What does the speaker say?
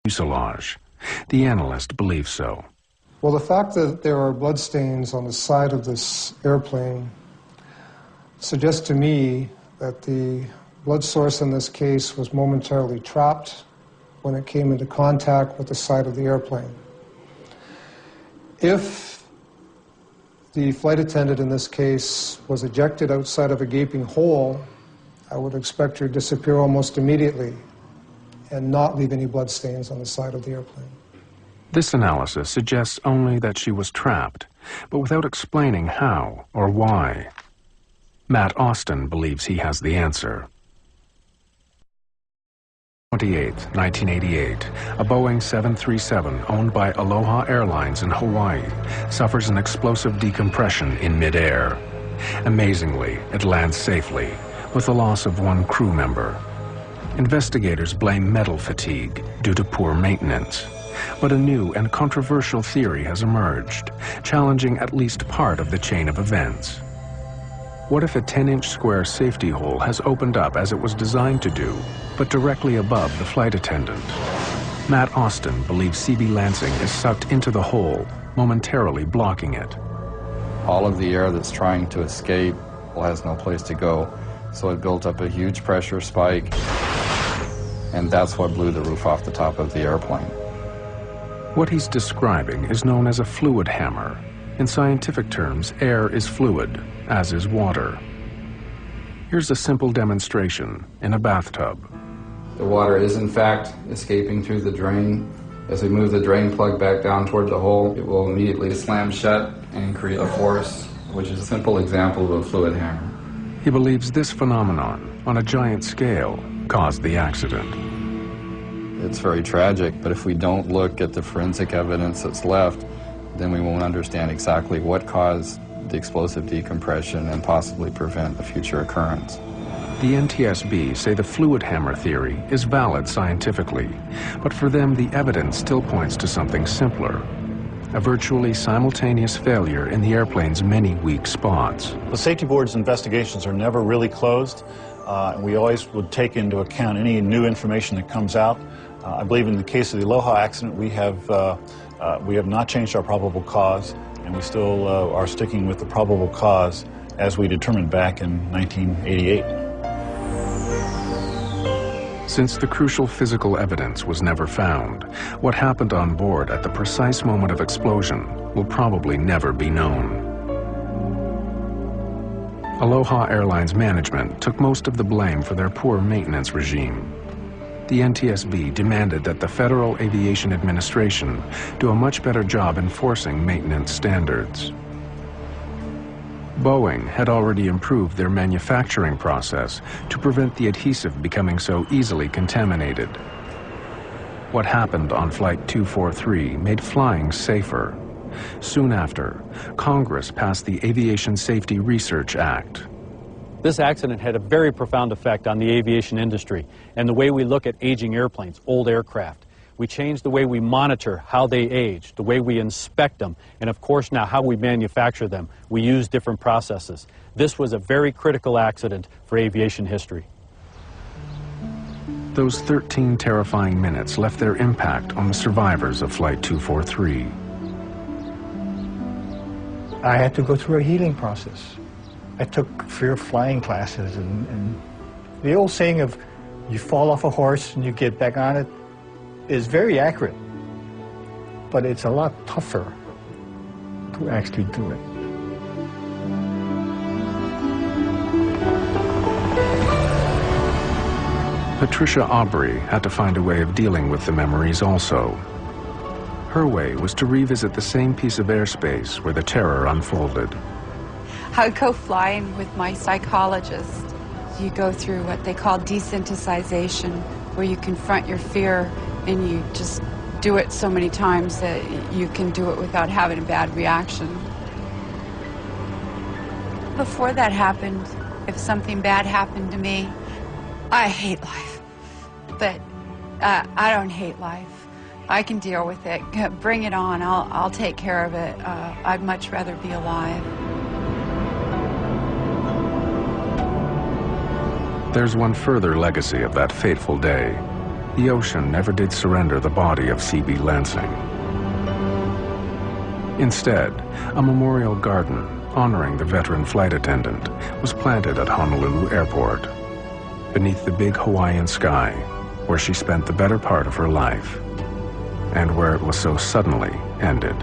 fuselage. The analyst believes so. Well, the fact that there are bloodstains on the side of this airplane suggests to me that the blood source in this case was momentarily trapped when it came into contact with the side of the airplane. If the flight attendant in this case was ejected outside of a gaping hole, I would expect her to disappear almost immediately and not leave any bloodstains on the side of the airplane. This analysis suggests only that she was trapped, but without explaining how or why. Matt Austin believes he has the answer. 28, 1988, a Boeing 737 owned by Aloha Airlines in Hawaii suffers an explosive decompression in midair. Amazingly, it lands safely, with the loss of one crew member. Investigators blame metal fatigue due to poor maintenance. But a new and controversial theory has emerged, challenging at least part of the chain of events. What if a 10-inch square safety hole has opened up as it was designed to do, but directly above the flight attendant? Matt Austin believes CB Lansing is sucked into the hole, momentarily blocking it. All of the air that's trying to escape has no place to go, so it built up a huge pressure spike, and that's what blew the roof off the top of the airplane. What he's describing is known as a fluid hammer. In scientific terms, air is fluid, as is water. Here's a simple demonstration in a bathtub. The water is in fact escaping through the drain. As we move the drain plug back down toward the hole, it will immediately slam shut and create a force, which is a simple example of a fluid hammer. He believes this phenomenon, on a giant scale, caused the accident. It's very tragic, but if we don't look at the forensic evidence that's left, then we won't understand exactly what caused the explosive decompression and possibly prevent a future occurrence. The NTSB say the fluid hammer theory is valid scientifically, but for them the evidence still points to something simpler. A virtually simultaneous failure in the airplane's many weak spots. The safety board's investigations are never really closed. And we always would take into account any new information that comes out. I believe in the case of the Aloha accident, we have not changed our probable cause, and we still are sticking with the probable cause as we determined back in 1988. Since the crucial physical evidence was never found, what happened on board at the precise moment of explosion will probably never be known. Aloha Airlines management took most of the blame for their poor maintenance regime. The NTSB demanded that the Federal Aviation Administration do a much better job enforcing maintenance standards. Boeing had already improved their manufacturing process to prevent the adhesive becoming so easily contaminated. What happened on Flight 243 made flying safer. Soon after, Congress passed the Aviation Safety Research Act. This accident had a very profound effect on the aviation industry and the way we look at aging airplanes, old aircraft. We changed the way we monitor how they age, the way we inspect them, and of course now how we manufacture them. We use different processes. This was a very critical accident for aviation history. Those 13 terrifying minutes left their impact on the survivors of Flight 243. I had to go through a healing process. I took fear of flying classes, and the old saying of you fall off a horse and you get back on it is very accurate, but it's a lot tougher to actually do it. Patricia Aubrey had to find a way of dealing with the memories also. Her way was to revisit the same piece of airspace where the terror unfolded. I would go flying with my psychologist. You go through what they call desensitization, where you confront your fear and you just do it so many times that you can do it without having a bad reaction. Before that happened, if something bad happened to me, I hate life. But I don't hate life. I can deal with it. Bring it on. I'll take care of it. I'd much rather be alive. There's one further legacy of that fateful day. The ocean never did surrender the body of C.B. Lansing. Instead, a memorial garden honoring the veteran flight attendant was planted at Honolulu Airport, beneath the big Hawaiian sky, where she spent the better part of her life, and where it was so suddenly ended.